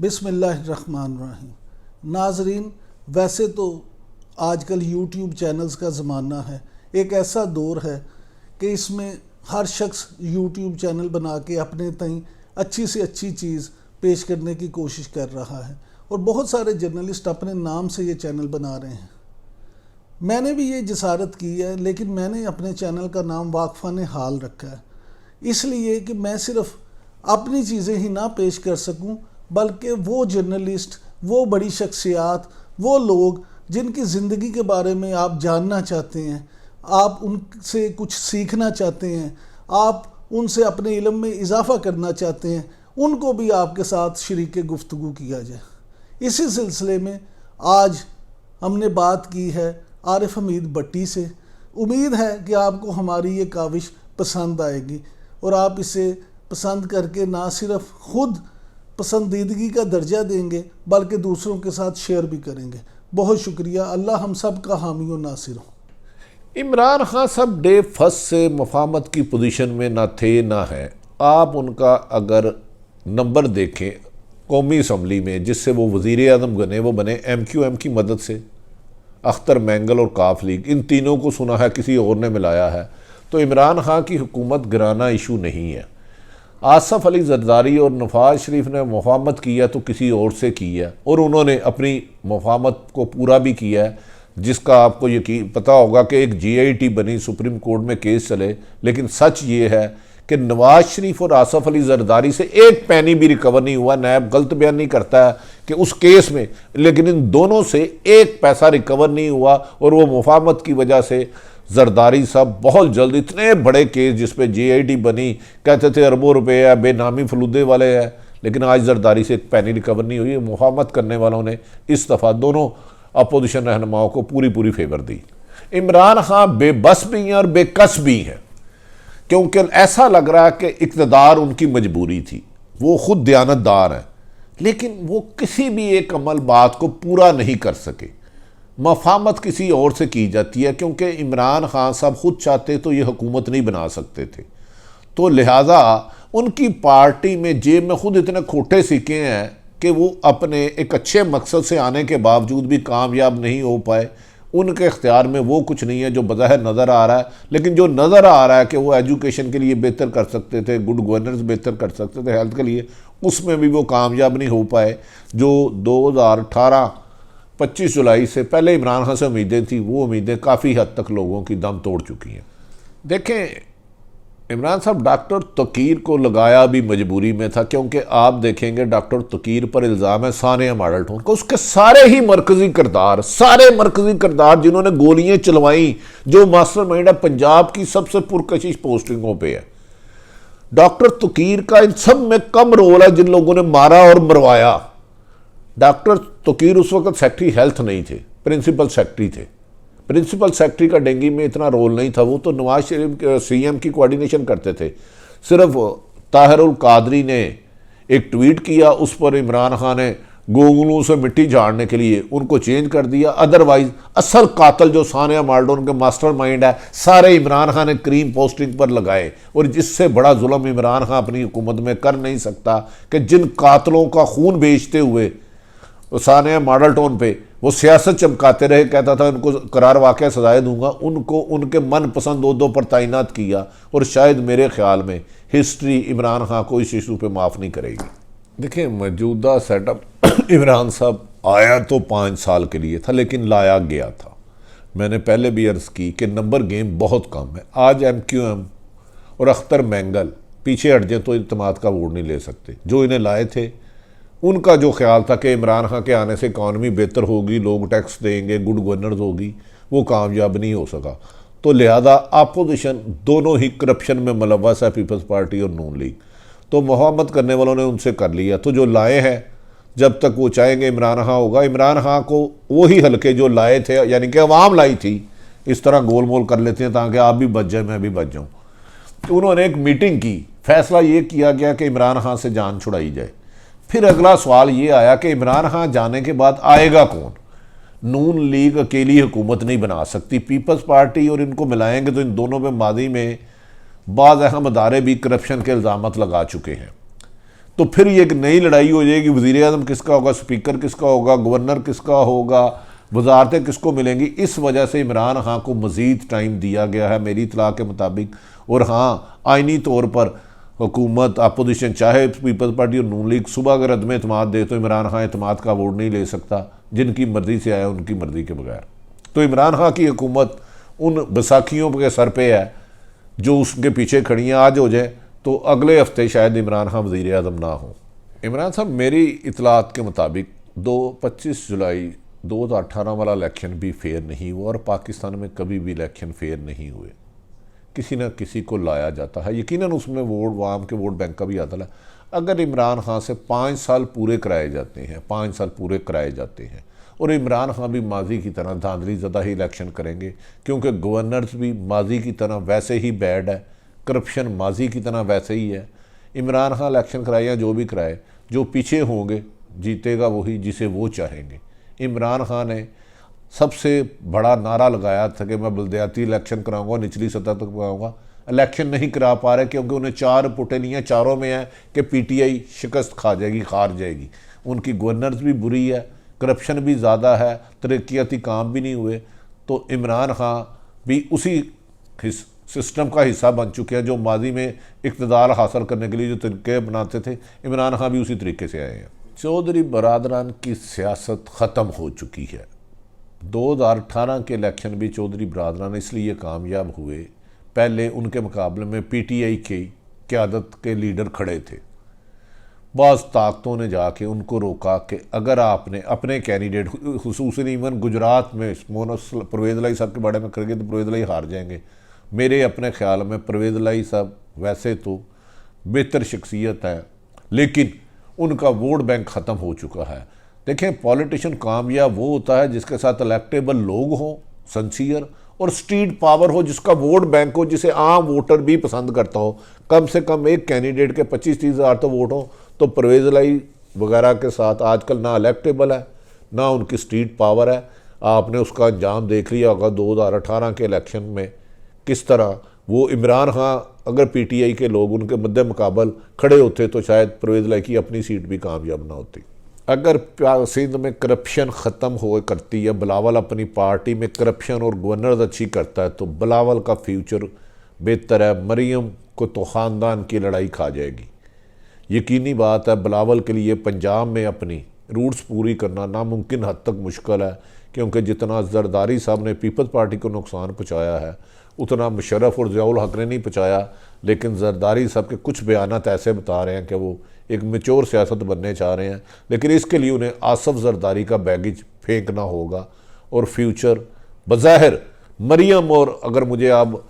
बिस्मिल्लाहिर्रहमानिर्रहीम। नाजरीन, वैसे तो आजकल यूट्यूब चैनल्स का ज़माना है। एक ऐसा दौर है कि इसमें हर शख्स यूट्यूब चैनल बना के अपने तई अच्छी से अच्छी चीज़ पेश करने की कोशिश कर रहा है और बहुत सारे जर्नलिस्ट अपने नाम से ये चैनल बना रहे हैं। मैंने भी ये जसारत की है, लेकिन मैंने अपने चैनल का नाम वाक़फ़ान हाल रखा है, इसलिए कि मैं सिर्फ अपनी चीज़ें ही ना पेश कर सकूं, बल्कि वो जर्नलिस्ट, वो बड़ी शख्सियात, वो लोग जिनकी ज़िंदगी के बारे में आप जानना चाहते हैं, आप उनसे कुछ सीखना चाहते हैं, आप उनसे अपने इल्म में इजाफ़ा करना चाहते हैं, उनको भी आपके साथ शरीक गुफ्तगू किया जाए। इसी सिलसिले में आज हमने बात की है आरिफ हमीद भट्टी से। उम्मीद है कि आपको हमारी ये काविश पसंद आएगी और आप इसे पसंद करके ना सिर्फ खुद पसंदीदगी का दर्जा देंगे बल्कि दूसरों के साथ शेयर भी करेंगे। बहुत शुक्रिया। अल्लाह हम सब का हामी और नासिर हो। इमरान खान साहब डे फर्स्ट से मफामत की पोजीशन में ना थे ना हैं। आप उनका अगर नंबर देखें कौमी असम्बली में, जिससे वो वज़ीर आज़म बने, वो बने MQM की मदद से। अख्तर मैंगल और काफ लीग, इन तीनों को सुना है किसी और ने मिलाया है। तो इमरान खान की हुकूमत गिराना इशू नहीं है। आसफ अली जरदारी और नवाज शरीफ ने मुफाहमत किया तो किसी और से की है और उन्होंने अपनी मुफाहमत को पूरा भी किया है, जिसका आपको यकीन पता होगा कि एक GIT बनी, सुप्रीम कोर्ट में केस चले। लेकिन सच ये है कि नवाज शरीफ और आसफ अली जरदारी से एक पैनी भी रिकवर नहीं हुआ। नैब गलत बयान नहीं करता है कि उस केस में, लेकिन इन दोनों से एक पैसा रिकवर नहीं हुआ और वो मुफाहमत की वजह से जरदारी साहब बहुत जल्द इतने बड़े केस जिस पे GIT बनी, कहते थे अरबों रुपए है, बेनामी फलूदे वाले हैं, लेकिन आज जरदारी से एक पैनी रिकवर नहीं हुई। मुफाहमत करने वालों ने इस दफ़ा दोनों अपोजिशन रहनुमाओं को पूरी फेवर दी। इमरान खान बेबस भी हैं और बेकस भी हैं, क्योंकि ऐसा लग रहा है कि इक़्तिदार उनकी मजबूरी थी। वो खुद दयानतदार हैं, लेकिन वो किसी भी एक अमल बात को पूरा नहीं कर सके। मफाहमत किसी और से की जाती है, क्योंकि इमरान खान साहब खुद चाहते तो ये हुकूमत नहीं बना सकते थे। तो लिहाजा उनकी पार्टी में जेब में खुद इतने खोटे सिक्के हैं कि वो अपने एक अच्छे मकसद से आने के बावजूद भी कामयाब नहीं हो पाए। उनके इख्तियार में वो कुछ नहीं है जो बज़ाहिर नज़र आ रहा है, लेकिन जो नज़र आ रहा है कि वो एजुकेशन के लिए बेहतर कर सकते थे, गुड गवर्नेंस बेहतर कर सकते थे, हेल्थ के लिए, उसमें भी वो कामयाब नहीं हो पाए। जो 2018 25 जुलाई से पहले इमरान खान से उम्मीदें थी, वो उम्मीदें काफ़ी हद तक लोगों की दम तोड़ चुकी हैं। देखें, इमरान साहब डॉक्टर तकीर को लगाया भी मजबूरी में था, क्योंकि आप देखेंगे डॉक्टर तकीर पर इल्ज़ाम है सानिया मॉडल टाउन को। उसके सारे मरकज़ी किरदार जिन्होंने गोलियां चलवाई, जो मास्टरमाइंड है पंजाब की सबसे पुरकशिश पोस्टिंगों पे है, डॉक्टर तकीर का इन सब में कम रोल है जिन लोगों ने मारा और मरवाया। डॉक्टर तकीर उस वक्त सेक्रेटरी हेल्थ नहीं थे, प्रिंसिपल सेक्रेटरी थे। प्रिंसिपल सेक्रेटरी का डेंगी में इतना रोल नहीं था। वो तो नवाज शरीफ CM की कोऑर्डिनेशन करते थे। सिर्फ ताहिरुल कादरी ने एक ट्वीट किया, उस पर इमरान खान ने गोगलों से मिट्टी झाड़ने के लिए उनको चेंज कर दिया। अदरवाइज असल कातल जो सानिया मार्डोन के मास्टरमाइंड है, सारे इमरान खान ने क्रीम पोस्टिंग पर लगाए। और जिससे बड़ा जुल्म इमरान खान अपनी हुकूमत में कर नहीं सकता कि जिन कातलों का खून बेचते हुए सानिया मॉडल टाउन पे वो सियासत चमकाते रहे, कहता था उनको करार वाक़या सजाएं दूंगा, उनको उनके मनपसंद दो पर तैनात किया। और शायद मेरे ख्याल में हिस्ट्री इमरान खान को इस इशू पे माफ़ नहीं करेगी। देखिए, मौजूदा सेटअप इमरान साहब आया तो 5 साल के लिए था, लेकिन लाया गया था। मैंने पहले भी अर्ज़ की कि नंबर गेम बहुत कम है। आज MQM और अख्तर मैंगल पीछे हट जाए तो इत्तेमाद का वोट नहीं ले सकते। जो इन्हें लाए थे, उनका जो ख्याल था कि इमरान खान के आने से इकॉनमी बेहतर होगी, लोग टैक्स देंगे, गुड गवर्नेंस होगी, वो कामयाब नहीं हो सका। तो लिहाजा अपोजिशन दोनों ही करप्शन में मुलव्वस है, पीपल्स पार्टी और नून लीग। तो मुफाहमत करने वालों ने उनसे कर लिया। तो जो लाए हैं, जब तक वो चाहेंगे इमरान खान होगा। इमरान खान को वही हल्के जो लाए थे, यानी कि अवाम लाई थी, इस तरह गोल मोल कर लेते हैं ताकि आप भी बच जाए, मैं भी बच जाऊँ। तो उन्होंने एक मीटिंग की, फैसला ये किया गया कि इमरान खान से जान छुड़ाई जाए। फिर अगला सवाल ये आया कि इमरान खान जाने के बाद आएगा कौन? नून लीग अकेली हुकूमत नहीं बना सकती, पीपल्स पार्टी और इनको मिलाएंगे तो इन दोनों में मादी में बाज़ अहम अदारे भी करप्शन के इल्ज़ाम लगा चुके हैं। तो फिर ये एक नई लड़ाई हो जाएगी, वज़ीर आज़म किसका होगा, स्पीकर किसका होगा, गवर्नर किसका होगा, वजारतें किसको मिलेंगी। इस वजह से इमरान खान को मज़ीद टाइम दिया गया है मेरी इतला के मुताबिक। और हाँ, आइनी तौर पर हुकूमत अपोजिशन चाहे पीपल्स पार्टी और नून लीग सुबह अगर अदम एतमाद दे तो इमरान खान एतमाद का वोट नहीं ले सकता, जिनकी मर्ज़ी से आया उनकी मर्ज़ी के बगैर। तो इमरान खान की हुकूमत उन बैसाखियों के सर पे है जो उसके पीछे खड़ी हैं। आज हो जाए तो अगले हफ्ते शायद इमरान खान वज़ीर आज़म ना हो। इमरान साहब, मेरी इतलात के मुताबिक 25 जुलाई 2018 वाला इलेक्शन भी फेयर नहीं हुआ और पाकिस्तान में कभी भी इलेक्शन फेयर नहीं हुए। किसी न किसी को लाया जाता है, यकीनन उसमें वोट वाम के वोट बैंक का भी आता है। अगर इमरान खान से 5 साल पूरे कराए जाते हैं, 5 साल पूरे कराए जाते हैं और इमरान खान भी माजी की तरह धांधली ज़दा ही इलेक्शन करेंगे, क्योंकि गवर्नर्स भी माजी की तरह वैसे ही बैड है, करप्शन माजी की तरह वैसे ही है। इमरान खान इलेक्शन कराए या जो भी कराए, जो पीछे होंगे जीतेगा वही जिसे वो चाहेंगे। इमरान खान ने सबसे बड़ा नारा लगाया था कि मैं बलदियाती इलेक्शन कराऊंगा, निचली सतह तक कराऊंगा। इलेक्शन नहीं करा पा रहे क्योंकि उन्हें 4 रिपोर्टें ली हैं, चारों में है कि पीटीआई शिकस्त खा जाएगी, हार जाएगी। उनकी गवर्नर्स भी बुरी है, करप्शन भी ज़्यादा है, तरक्याती काम भी नहीं हुए। तो इमरान खान भी उसी सिस्टम का हिस्सा बन चुके हैं जो माजी में इक़्तिदार हासिल करने के लिए जो तरीके बनाते थे, इमरान खान भी उसी तरीके से आए हैं। चौधरी बरादरान की सियासत ख़त्म हो चुकी है। 2018 के इलेक्शन भी चौधरी बरादरान इसलिए कामयाब हुए, पहले उनके मुकाबले में पीटीआई की क़यादत के लीडर खड़े थे। बाज़ ताकतों ने जाके उनको रोका कि अगर आपने अपने कैंडिडेट, खुसूसन इवन गुजरात में परवेज़ इलाही साहब के बारे में करेंगे तो परवेज़ इलाही हार जाएंगे। मेरे अपने ख्याल में परवेज़ इलाही साहब वैसे तो बेहतर शख्सियत है, लेकिन उनका वोट बैंक ख़त्म हो चुका है। देखें, पॉलिटिशियन कामयाब वो होता है जिसके साथ इलेक्टेबल लोग हों, सिंसियर, और स्ट्रीट पावर हो, जिसका वोट बैंक हो, जिसे आम वोटर भी पसंद करता हो। कम से कम एक कैंडिडेट के 25-30 हज़ार तो वोट हो। तो परवेज़ इलाही वगैरह के साथ आजकल ना इलेक्टेबल है ना उनकी स्ट्रीट पावर है। आपने उसका अंजाम देख लिया होगा 2018 के इलेक्शन में किस तरह वो इमरान खान, अगर पीटीआई के लोग उनके मद्दे मुकाबल खड़े होते तो शायद परवेज़ इलाही की अपनी सीट भी कामयाब ना होती। अगर सिंध में करप्शन ख़त्म हो करती है, बिलावल अपनी पार्टी में करप्शन और गवर्नर्स अच्छी करता है, तो बिलावल का फ्यूचर बेहतर है। मरीम को तो ख़ानदान की लड़ाई खा जाएगी, यकीनी बात है। बिलावल के लिए पंजाब में अपनी रूट्स पूरी करना नामुमकिन हद तक मुश्किल है, क्योंकि जितना जरदारी साहब ने पीपल्स पार्टी को नुकसान पहुँचाया है उतना मुशर्रफ और ज़ियाउल हक ने नहीं पहुँचाया। लेकिन जरदारी साहब के कुछ बयानात ऐसे बता रहे हैं कि वो एक मैच्योर सियासत बनने चाह रहे हैं, लेकिन इसके लिए उन्हें आसफ जरदारी का बैगेज फेंकना होगा। और फ्यूचर बज़ाहिर मरियम, और अगर मुझे आप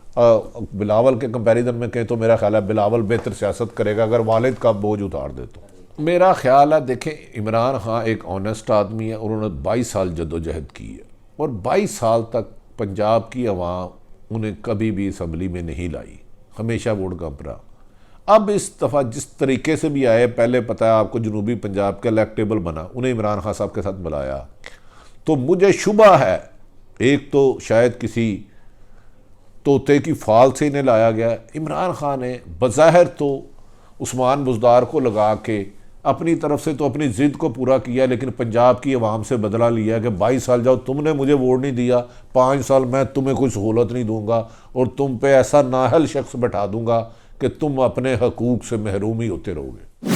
बिलावल के कंपैरिजन में कहें तो मेरा ख्याल है बिलावल बेहतर सियासत करेगा अगर वालिद का बोझ उतार दे तो। मेरा ख्याल है, देखें, इमरान खान एक ऑनेस्ट आदमी है और उन्होंने 22 साल जद्दोजहद की है और 22 साल तक पंजाब की अवाम उन्हें कभी भी असम्बली में नहीं लाई, हमेशा वोट कम रहा। अब इस दफ़ा जिस तरीके से भी आए, पहले पता है आपको जनूबी पंजाब का इलेक्टेबल बना, उन्हें इमरान खान साहब के साथ मिलाया, तो मुझे शुबा है एक तो शायद किसी तोते की फाल से इन्हें लाया गया। इमरान खान ने बज़ाहिर तो उस्मान बुज़दार को लगा के अपनी तरफ से तो अपनी ज़िद को पूरा किया, लेकिन पंजाब की आवाम से बदला लिया कि 22 साल जाओ, तुमने मुझे वोट नहीं दिया, 5 साल मैं तुम्हें कोई सहूलत नहीं दूंगा और तुम पे ऐसा नाहल शख्स बैठा दूंगा कि तुम अपने हकूक़ से महरूम ही होते रहोगे।